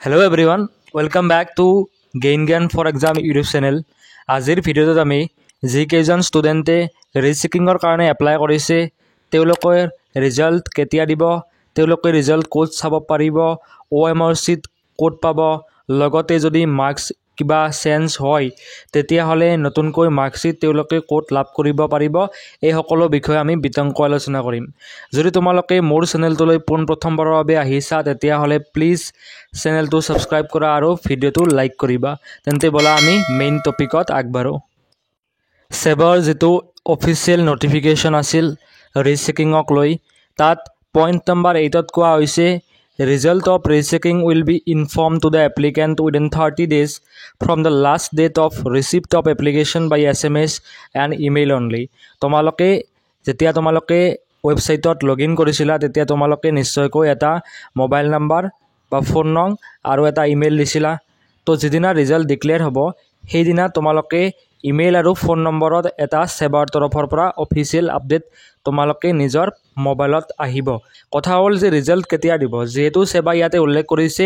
Hello everyone, welcome back to Gain for Exam YouTube channel. আজিৰ ভিডিঅ'টোত আমি যিকেইজন ষ্টুডেণ্টে ৰিচেকিঙৰ কাৰণে এপ্লাই কৰিছে তেওঁলোকৰ ৰিজাল্ট কেতিয়া দিব, তেওঁলোকে ৰিজাল্ট ক'ত চাব পাৰিব, OMR চিট ক'ত পাব, লগতে যদি মাৰ্কছ কিবা চেঞ্জ হয় তেতিয়াহ'লে নতুনকৈ মাৰ্কশ্বিট তেওঁলোকে ক'ত লাভ কৰিব পাৰিব, এই সকলো বিষয়ে আমি বিতংকৈ আলোচনা কৰিম। যদি তোমালোকে মোৰ চেনেলটোলৈ পোনপ্ৰথমবাৰৰ বাবে আহিছা তেতিয়াহ'লে প্লিজ চেনেলটো ছাবস্ক্ৰাইব কৰা আৰু ভিডিঅ'টো লাইক কৰিবা। তেন্তে বলা আমি মেইন টপিকত আগবাঢ়ো। সেবাৰ যিটো অফিচিয়েল নটিফিকেশ্যন আছিল ৰিচেকিঙক লৈ, তাত পইণ্ট নম্বৰ 8ত কোৱা হৈছে result of rechecking will be informed to the applicant within 30 days from the last date of receipt of application by SMS and email only. তোমালোকে যেতিয়া তোমালোকে ৱেবছাইটত লগইন কৰিছিলা তেতিয়া তোমালোকে নিশ্চয়কৈ এটা মোবাইল নাম্বাৰ বা ফোন নং আৰু এটা ইমেইল দিছিলা। তো যিদিনা ৰিজাল্ট ডিক্লেয়াৰ হ'ব সেইদিনা তোমালোকে ইমেইল আৰু ফোন নম্বৰত এটা সেবাৰ তৰফৰ পৰা অফিচিয়েল আপডেট তোমালোকে নিজৰ মোবাইলত আহিব। কথা হ'ল যে ৰিজাল্ট কেতিয়া দিব, যিহেতু সেবা ইয়াতে উল্লেখ কৰিছে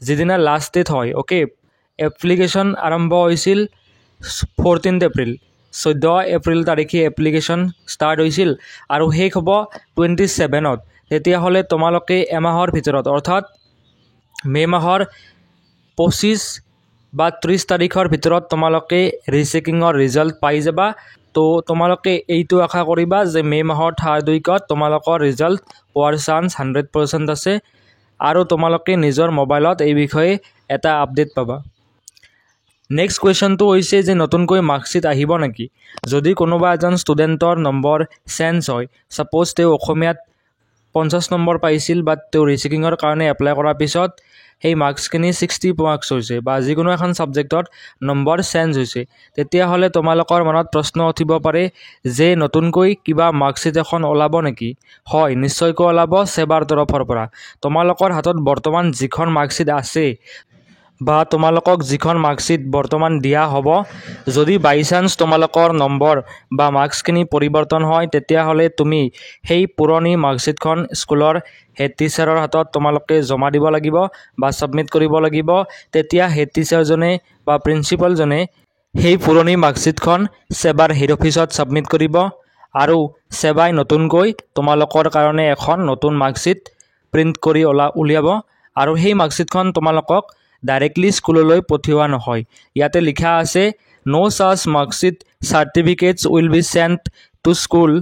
যিদিনা লাষ্ট ডেট হয়। অ'কে, এপ্লিকেশ্যন আৰম্ভ হৈছিল 14 এপ্ৰিল, 14 এপ্ৰিল তাৰিখে এপ্লিকেশ্যন ষ্টাৰ্ট হৈছিল আৰু শেষ হ'ব 27ত। তেতিয়াহ'লে তোমালোকে এমাহৰ ভিতৰত অৰ্থাৎ মে' মাহৰ 25 বা 30 তাৰিখৰ ভিতৰত তোমালোকে ৰিচেকিঙৰ ৰিজাল্ট পাই যাবা। তো তোমালোকে এইটো আশা কৰিবা যে মে' মাহৰ 3rd উইকত তোমালোকৰ ৰিজাল্ট পোৱাৰ চান্স 100% আছে আৰু তোমালোকে নিজৰ মোবাইলত এই বিষয়ে এটা আপডেট পাবা। নেক্সট কুৱেশ্যনটো হৈছে যে নতুনকৈ মাৰ্কশ্বিট আহিব নেকি? যদি কোনোবা এজন ষ্টুডেণ্টৰ নম্বৰ চেঞ্জ হয়, ছাপ'জ তেওঁ অসমীয়াত 50 নম্বৰ পাইছিল বা তেওঁ ৰিচেকিঙৰ কাৰণে এপ্লাই কৰাৰ পিছত সেই মাৰ্কছখিনি 60 মাৰ্কছ হৈছে বা যিকোনো এখন ছাবজেক্টত নম্বৰ চেঞ্জ হৈছে, তেতিয়াহ'লে তোমালোকৰ মনত প্ৰশ্ন উঠিব পাৰে যে নতুনকৈ কিবা মাৰ্কশ্বিট এখন ওলাব নেকি? হয়, নিশ্চয়কৈ ওলাব সেবাৰ তৰফৰ পৰা। তোমালোকৰ হাতত বৰ্তমান যিখন মাৰ্কশ্বিট আছে বা তোমালোকক যিখন মাৰ্কশ্বিট বৰ্তমান দিয়া হ'ব, যদি বাই চান্স তোমালোকৰ নম্বৰ বা মাৰ্কছখিনি পৰিৱৰ্তন হয় তেতিয়াহ'লে তুমি সেই পুৰণি মাৰ্কশ্বিটখন স্কুলৰ হেড টিচাৰৰ হাতত তোমালোকে জমা দিব লাগিব বা ছাবমিট কৰিব লাগিব। তেতিয়া হেড টিচাৰজনে বা প্ৰিন্সিপালজনে সেই পুৰণি মাৰ্কশ্বিটখন সেবাৰ হেড অফিচত ছাবমিট কৰিব আৰু সেবাই নতুনকৈ তোমালোকৰ কাৰণে এখন নতুন মাৰ্কশ্বিট প্ৰিণ্ট কৰি উলিয়াব আৰু সেই মাৰ্কশ্বিটখন তোমালোকক ডাইৰেক্টলি স্কুললৈ পঠিওৱা নহয়। ইয়াতে লিখা আছে no such marksheet certificates will be sent to school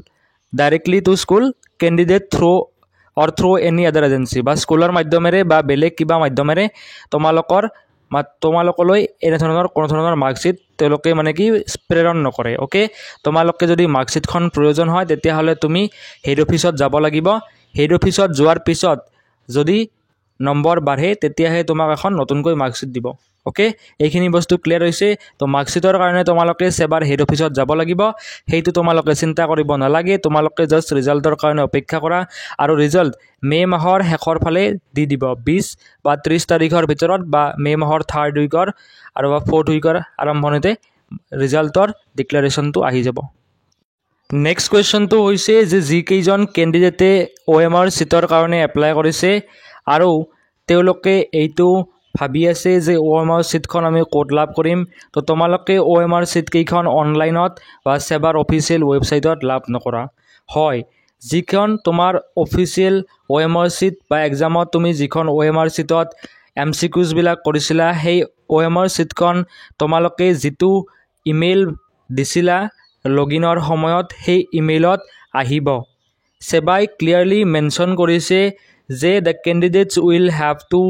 directly to school candidate through any other agency। বা স্কুলৰ মাধ্যমেৰে বা বেলেগ কিবা মাধ্যমেৰে তোমালোকলৈ এনেধৰণৰ কোনো ধৰণৰ মাৰ্কশ্বিট তেওঁলোকে প্ৰেৰণ নকৰে। অ'কে, তোমালোকে যদি মাৰ্কশ্বিটখন প্ৰয়োজন হয় তেতিয়াহ'লে তুমি হেড অফিচত যাব লাগিব। হেড অফিচত যোৱাৰ পিছত যদি নম্বৰ বাঢ়ে তেতিয়াহে তোমাক এখন নতুনকৈ মাৰ্কশ্বিট দিব। অ'কে, এইখিনি বস্তু ক্লিয়াৰ হৈছে। তো মাৰ্কশ্বিটৰ কাৰণে তোমালোকে সেবাৰ হেড অফিচত যাব লাগিব, সেইটো তোমালোকে চিন্তা কৰিব নালাগে। তোমালোকে জাষ্ট ৰিজাল্টৰ কাৰণে অপেক্ষা কৰা আৰু ৰিজাল্ট মে' মাহৰ শেষৰ ফালে দি দিব, 20 বা 30 তাৰিখৰ ভিতৰত বা মে' মাহৰ 3rd উইকৰ আৰু বা 4th উইকৰ আৰম্ভণিতে ৰিজাল্টৰ ডিক্লেৰেশ্যনটো আহি যাব। নেক্সট কুৱেশ্যনটো হৈছে যে যিকেইজন কেণ্ডিডেটে OMR চিটৰ কাৰণে এপ্লাই কৰিছে আৰু তেওঁলোকে এইটো ভাবি আছে যে OMR চিটখন আমি ক'ত লাভ কৰিম, তো তোমালোকে OMR চিটকেইখন অনলাইনত বা সেবাৰ অফিচিয়েল ৱেবছাইটত লাভ নকৰা। হয়, যিখন তোমাৰ অফিচিয়েল OMR চিট বা এক্সামত তুমি যিখন OMR চিটত MCQsবিলাক কৰিছিলা, সেই OMR চিটখন তোমালোকে যিটো ইমেইল দিছিলা লগইনৰ সময়ত সেই ইমেইলত আহিব। সেবাই ক্লিয়াৰলি মেনশ্যন কৰিছে যে the candidates will have to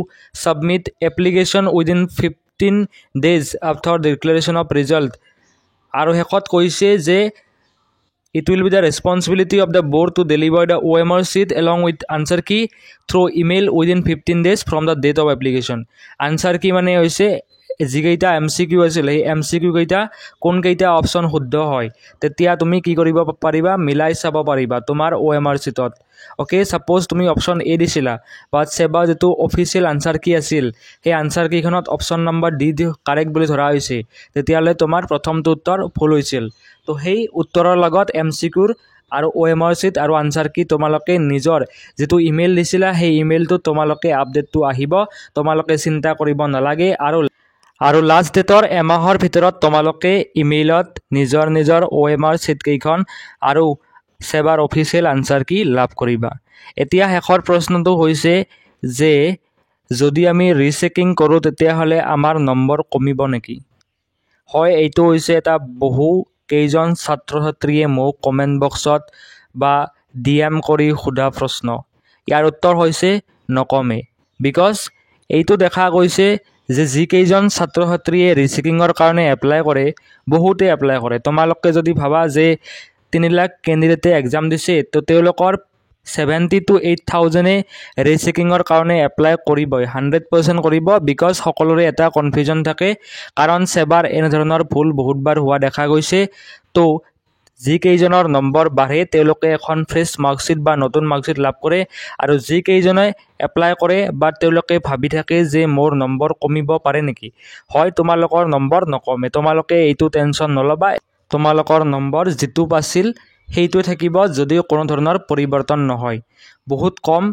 submit application within 15 days after declaration of result. আৰু শেষত কৈছে যে it will be the responsibility of the board to deliver the OMR sheet along with answer key through email within 15 days from the date of application। answer key হৈছে যিকেইটা MCQ আছিল সেই MCQ কেইটা কোনকেইটা অপশ্যন শুদ্ধ হয় তেতিয়া তুমি কি কৰিব পাৰিবা, মিলাই চাব পাৰিবা তোমাৰ OMR চিটত। অ'কে, ছাপ'জ তুমি অপশ্যন A দিছিলা বাট সেবা যিটো অফিচিয়েল আনচাৰ কি আছিল সেই আনচাৰ কিখনত অপশ্যন নম্বৰ D কাৰেক্ট বুলি ধৰা হৈছে, তেতিয়াহ'লে তোমাৰ প্ৰথমটো উত্তৰ ভুল হৈছিল। তো সেই উত্তৰৰ লগত MCQৰ আৰু OMR sheet আৰু আনসাৰ কি তোমালোকে নিজৰ যেটো ইমেইল দিছিলা সেই ইমেইলটো তোমালোকে আপডেটটো আহিব তোমালোকে চিন্তা কৰিব নালাগে আৰু লাষ্ট ডেটৰ এমাহৰ ভিতৰত তোমালোকে ইমেইলত নিজৰ OMR sheet কেইখন আৰু সেবাৰ অফিচিয়েল আনসাৰ কি লাভ কৰিবা এতিয়া শেষৰ প্ৰশ্নটো হৈছে যে যদি আমি ৰিচেকিং কৰো তেতিয়া হলে আমাৰ নম্বৰ কমিব নেকি হয় এইটো হৈছে এটা বহু কেইজন ছাত্ৰ ছাত্ৰীয়ে মোক কমেন্ট বক্সত বা DM কৰি খুদা প্ৰশ্ন ইয়াৰ উত্তৰ হৈছে নকমে বিকজ এইটো দেখা গৈছে যে যি কেইজন ছাত্ৰ ছাত্ৰীয়ে ৰিচেকিংৰ কাৰণে এপ্লাই কৰে বহুতে এপ্লাই কৰে তোমালোকে যদি ভাবা যে 3 লাখ ক্যান্ডিডেটে এক্সাম দিছে তো তেওঁলোকৰ 70 to 8000 এ ৰিচেকিংৰ কাৰণে এপ্লাই কৰিবই 100% কৰিব বিকজ সকলোৰে এটা কনফিউজন থাকে কাৰণ সেবাৰ এনে ধৰণৰ ভুল বহুতবাৰ হোৱা দেখা গৈছে তো যি কেইজনৰ নম্বৰ বাঢ়ে তেওঁলোকে এখন ফ্ৰেছ মাৰ্কশিট বা নতুন মাৰ্কশিট লাভ কৰে আৰু যি কেইজনে এপ্লাই কৰে বা তেওঁলোকে ভাবি থাকে যে মোৰ নম্বৰ কমিব পাৰে নেকি হয় তোমালোকৰ নম্বৰ নকমে তোমালোকে এইটো টেনচন নলবা তোমালোকৰ নম্বৰ যেটো পাছিল সেইটো থাকিব যদিও কোনো ধৰণৰ পৰিৱৰ্তন নহয় বহুত কম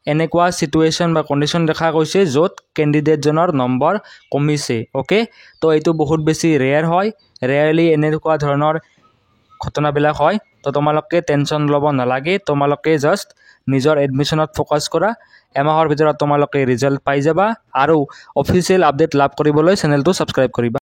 এনেকুৱা সিচুৱেশন বা কন্ডিশন দেখা গৈছে যত ক্যান্ডিডেট জনৰ নম্বৰ কমিছে ওকে তো এইটো বহুত বেছি ৰেয়াৰ হয় ৰেয়াৰলি এনেকুৱা ধৰণৰ ঘটনাবিলাক হয় তো তোমালোকে টেনচন লব নালাগে তোমালোকে জাস্ট নিজৰ এডমিশনত ফোকাস কৰা এমাহৰ ভিতৰত তোমালোকে ৰিজাল্ট পাই যাবা আৰু অফিচিয়েল আপডেট লাভ কৰিবলৈ চেনেলটো সাবস্ক্ৰাইব কৰিবা